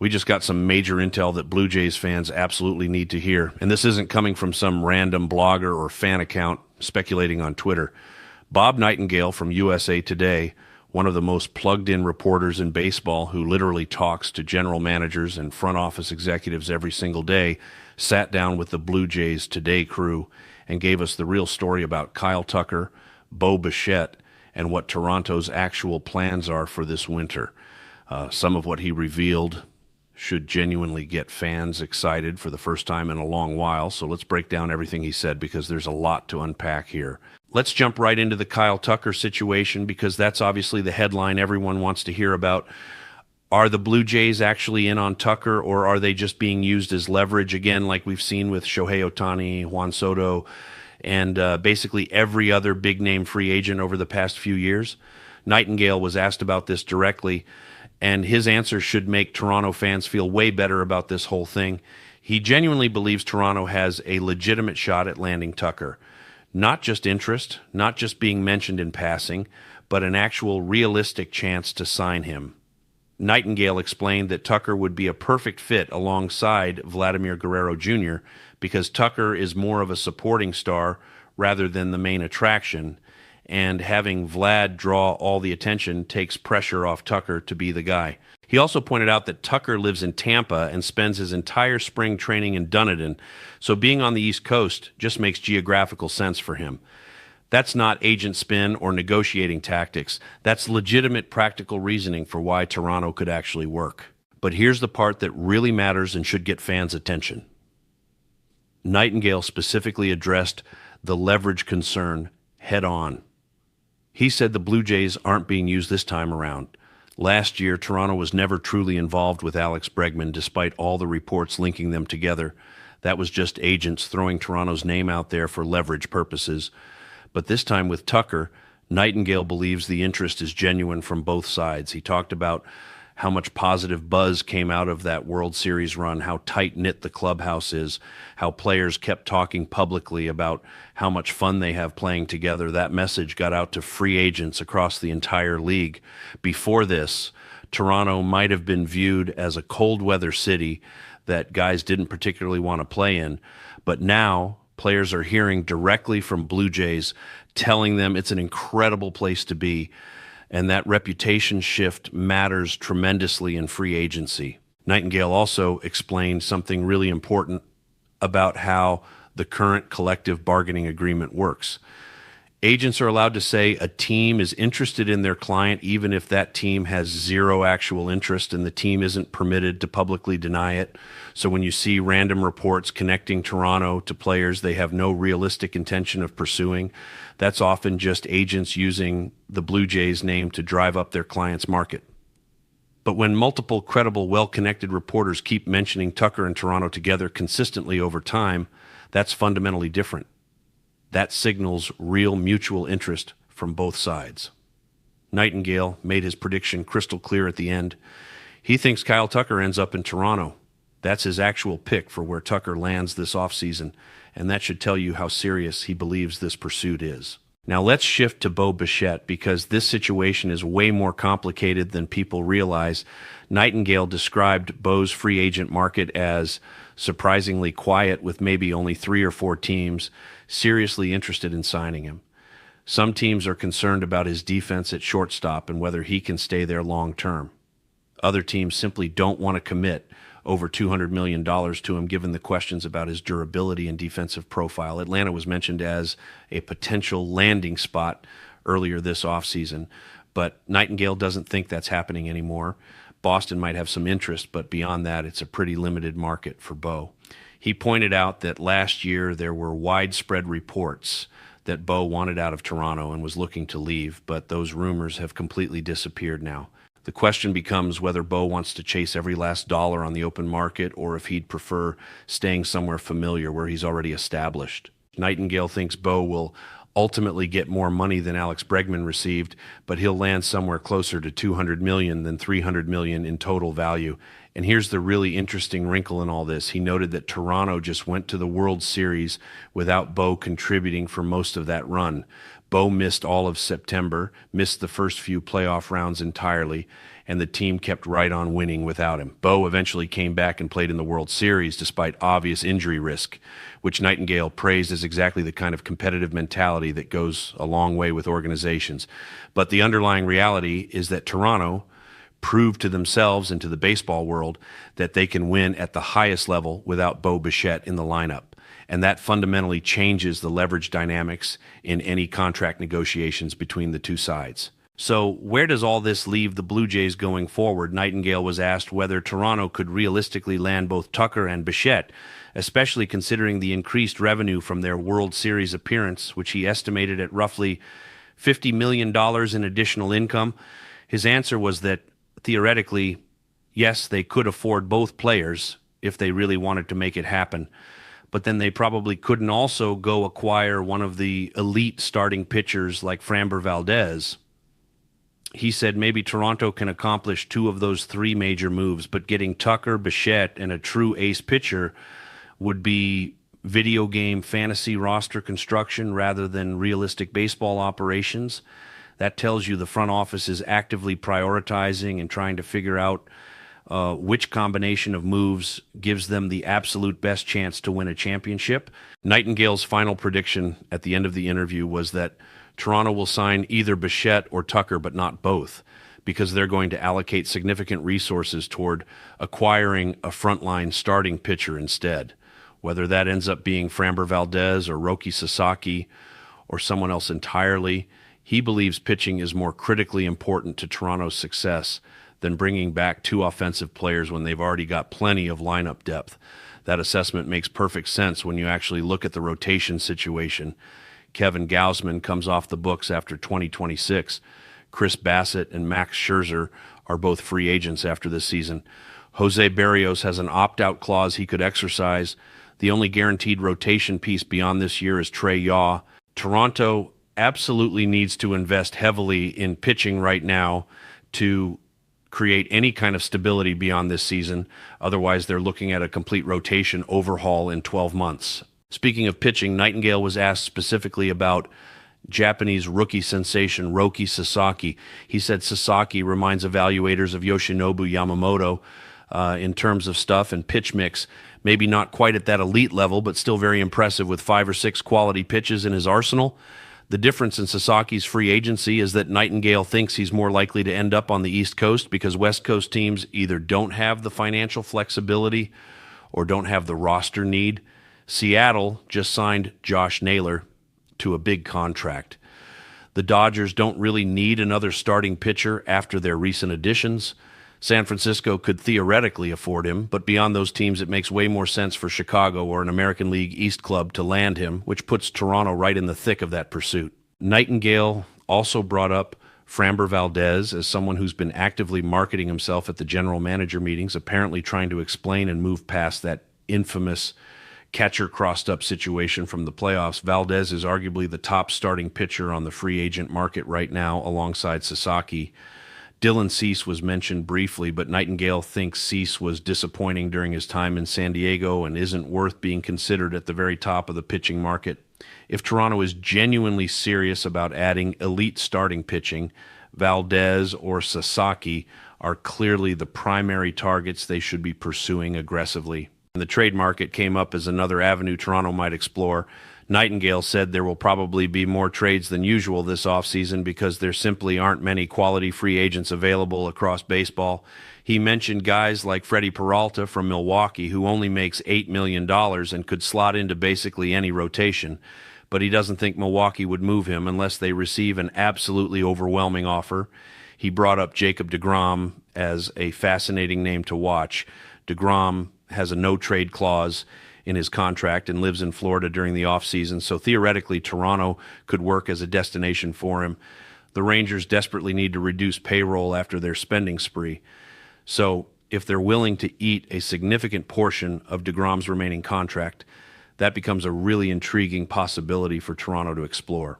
We just got some major intel that Blue Jays fans absolutely need to hear. And this isn't coming from some random blogger or fan account speculating on Twitter. Bob Nightengale from USA Today, one of the most plugged-in reporters in baseball who literally talks to general managers and front office executives every single day, sat down with the Blue Jays Today crew and gave us the real story about Kyle Tucker, Bo Bichette, and what Toronto's actual plans are for this winter. Some of what he revealed should genuinely get fans excited for the first time in a long while. So let's break down everything he said because there's a lot to unpack here. Let's jump right into the Kyle Tucker situation because that's obviously the headline everyone wants to hear about. Are the Blue Jays actually in on Tucker, or are they just being used as leverage again, like we've seen with Shohei Ohtani, Juan Soto, and basically every other big-name free agent over the past few years? Nightengale was asked about this directly, and his answer should make Toronto fans feel way better about this whole thing. He genuinely believes Toronto has a legitimate shot at landing Tucker. Not just interest, not just being mentioned in passing, but an actual realistic chance to sign him. Nightengale explained that Tucker would be a perfect fit alongside Vladimir Guerrero Jr. because Tucker is more of a supporting star rather than the main attraction, and having Vlad draw all the attention takes pressure off Tucker to be the guy. He also pointed out that Tucker lives in Tampa and spends his entire spring training in Dunedin, so being on the East Coast just makes geographical sense for him. That's not agent spin or negotiating tactics. That's legitimate practical reasoning for why Toronto could actually work. But here's the part that really matters and should get fans' attention. Nightengale specifically addressed the leverage concern head on. He said the Blue Jays aren't being used this time around. Last year, Toronto was never truly involved with Alex Bregman, despite all the reports linking them together. That was just agents throwing Toronto's name out there for leverage purposes. But this time with Tucker, Nightengale believes the interest is genuine from both sides. He talked about how much positive buzz came out of that World Series run, how tight-knit the clubhouse is, how players kept talking publicly about how much fun they have playing together. That message got out to free agents across the entire league. Before this, Toronto might have been viewed as a cold-weather city that guys didn't particularly want to play in, but now players are hearing directly from Blue Jays telling them it's an incredible place to be, and that reputation shift matters tremendously in free agency. Nightengale also explained something really important about how the current collective bargaining agreement works. Agents are allowed to say a team is interested in their client even if that team has zero actual interest and the team isn't permitted to publicly deny it. So when you see random reports connecting Toronto to players they have no realistic intention of pursuing, that's often just agents using the Blue Jays name to drive up their client's market. But when multiple credible, well-connected reporters keep mentioning Tucker and Toronto together consistently over time, that's fundamentally different. That signals real mutual interest from both sides. Nightengale made his prediction crystal clear at the end. He thinks Kyle Tucker ends up in Toronto. That's his actual pick for where Tucker lands this offseason, and that should tell you how serious he believes this pursuit is. Now let's shift to Bo Bichette because this situation is way more complicated than people realize. Nightengale described Bo's free agent market as surprisingly quiet, with maybe only 3 or 4 teams seriously interested in signing him. Some teams are concerned about his defense at shortstop and whether he can stay there long term. Other teams simply don't want to commit over $200 million to him given the questions about his durability and defensive profile. Atlanta was mentioned as a potential landing spot earlier this offseason, but Nightengale doesn't think that's happening anymore. Boston might have some interest, but beyond that, it's a pretty limited market for Bo. He pointed out that last year there were widespread reports that Bo wanted out of Toronto and was looking to leave, but those rumors have completely disappeared now. The question becomes whether Bo wants to chase every last dollar on the open market or if he'd prefer staying somewhere familiar where he's already established. Nightengale thinks Bo will ultimately get more money than Alex Bregman received, but he'll land somewhere closer to $200 million than $300 million in total value. And here's the really interesting wrinkle in all this. He noted that Toronto just went to the World Series without Bo contributing for most of that run. Bo missed all of September, missed the first few playoff rounds entirely, and the team kept right on winning without him. Bo eventually came back and played in the World Series despite obvious injury risk, which Nightengale praised as exactly the kind of competitive mentality that goes a long way with organizations. But the underlying reality is that Toronto proved to themselves and to the baseball world that they can win at the highest level without Bo Bichette in the lineup. And that fundamentally changes the leverage dynamics in any contract negotiations between the two sides. So where does all this leave the Blue Jays going forward? Nightengale was asked whether Toronto could realistically land both Tucker and Bichette, especially considering the increased revenue from their World Series appearance, which he estimated at roughly $50 million in additional income. His answer was that theoretically, yes, they could afford both players if they really wanted to make it happen. But then they probably couldn't also go acquire one of the elite starting pitchers like Framber Valdez. He said maybe Toronto can accomplish two of those three major moves, but getting Tucker, Bichette, and a true ace pitcher would be video game fantasy roster construction rather than realistic baseball operations. That tells you the front office is actively prioritizing and trying to figure out which combination of moves gives them the absolute best chance to win a championship. Nightengale's final prediction at the end of the interview was that Toronto will sign either Bichette or Tucker, but not both, because they're going to allocate significant resources toward acquiring a frontline starting pitcher instead. Whether that ends up being Framber Valdez or Roki Sasaki or someone else entirely, he believes pitching is more critically important to Toronto's success than bringing back two offensive players when they've already got plenty of lineup depth. That assessment makes perfect sense when you actually look at the rotation situation. Kevin Gausman comes off the books after 2026. Chris Bassett and Max Scherzer are both free agents after this season. Jose Berrios has an opt-out clause he could exercise. The only guaranteed rotation piece beyond this year is Trey Yaw. Toronto absolutely needs to invest heavily in pitching right now to create any kind of stability beyond this season. Otherwise, they're looking at a complete rotation overhaul in 12 months. Speaking of pitching, Nightengale was asked specifically about Japanese rookie sensation Roki Sasaki. He said Sasaki reminds evaluators of Yoshinobu Yamamoto in terms of stuff and pitch mix. Maybe not quite at that elite level, but still very impressive with 5 or 6 quality pitches in his arsenal. The difference in Sasaki's free agency is that Nightengale thinks he's more likely to end up on the East Coast because West Coast teams either don't have the financial flexibility or don't have the roster need. Seattle just signed Josh Naylor to a big contract. The Dodgers don't really need another starting pitcher after their recent additions. San Francisco could theoretically afford him, but beyond those teams, it makes way more sense for Chicago or an American League East club to land him, which puts Toronto right in the thick of that pursuit. Nightengale also brought up Framber Valdez as someone who's been actively marketing himself at the general manager meetings, apparently trying to explain and move past that infamous catcher crossed up situation from the playoffs. Valdez is arguably the top starting pitcher on the free agent market right now alongside Sasaki. Dylan Cease was mentioned briefly, but Nightengale thinks Cease was disappointing during his time in San Diego and isn't worth being considered at the very top of the pitching market. If Toronto is genuinely serious about adding elite starting pitching, Valdez or Sasaki are clearly the primary targets they should be pursuing aggressively. The trade market came up as another avenue Toronto might explore. Nightengale said there will probably be more trades than usual this offseason because there simply aren't many quality free agents available across baseball. He mentioned guys like Freddie Peralta from Milwaukee, who only makes $8 million and could slot into basically any rotation, but he doesn't think Milwaukee would move him unless they receive an absolutely overwhelming offer. He brought up Jacob deGrom as a fascinating name to watch. deGrom has a no-trade clause in his contract and lives in Florida during the offseason, so theoretically Toronto could work as a destination for him. The Rangers desperately need to reduce payroll after their spending spree. So if they're willing to eat a significant portion of deGrom's remaining contract, that becomes a really intriguing possibility for Toronto to explore.